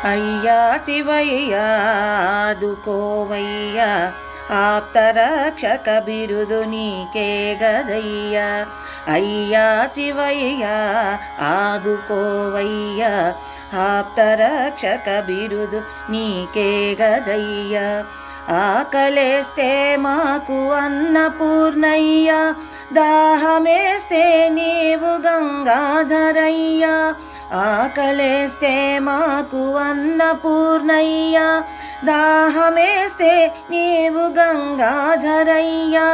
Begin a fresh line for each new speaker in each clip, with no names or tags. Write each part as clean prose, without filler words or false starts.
అయ్యా శివయ్యా ఆదుకోవయ్యా, ఆప్తరక్షక బిరుదు నీకే గదయ్యా. అయ్యా శివయ్యా ఆదుకోవయ్యా, ఆప్తరక్షక బిరుదు నీకే గదయ్యా. ఆకలేస్తే మాకు అన్నపూర్ణయ్యా, దాహమేస్తే నీవు గంగాధరయ్యా. ఆకలేస్తే మాకు అన్నపూర్ణయ్యా, దాహమేస్తే నీవు గంగాధరయ్యా.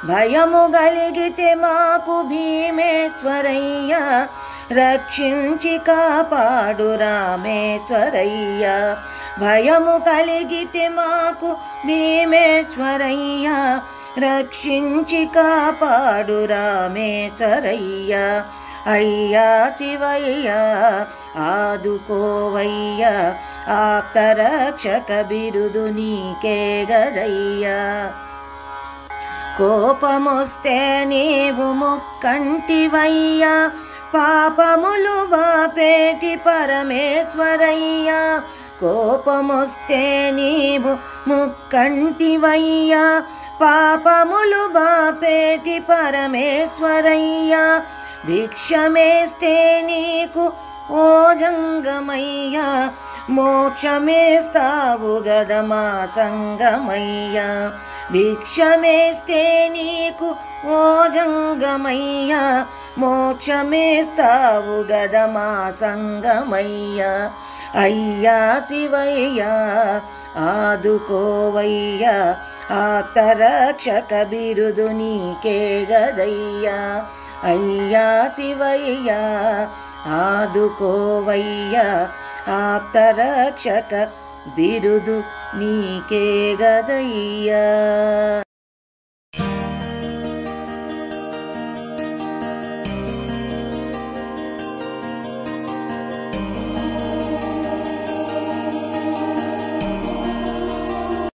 భయము గలిగితే మాకు భీమేశ్వరయ్యా, రక్షించి కాపాడు రామేశ్వరయ్యా. భయము కలిగితే మాకు భీమేశ్వరయ్యా, రక్షించి కాపాడు రామేశ్వరయ్యా. అయ్యా శివయ్యా ఆదుకోవయ్యా, ఆప్తరక్షక బిరుదు నీకే గదయ్యా. కోపమొస్తే నీవు ముక్కంటివయ్యా, పాపములు బాపేటి పరమేశ్వరయ్యా. కోపమొస్తే నీవు ముక్కంటివయ్యా, పాపములు బాపేటి పరమేశ్వరయ్యా. భిక్షమేస్తే నీకు ఓ జంగమయ్యా, మోక్షమేస్తావు గద మా సంగమయ్యా. భిక్షమేస్తే నీకు ఓ జంగమయ్యా, మోక్షమేస్తావు గద మా సంగమయ్యా. అయ్యా శివయ్యా ఆదుకోవయ్యా, ఆప్తరక్షక బిరుదు నీకే గదయ్యా. అయ్యా శివయ్యా ఆదుకోవయ్యా, ఆప్తరక్షక బిరుదు నీకే గదయ్యా.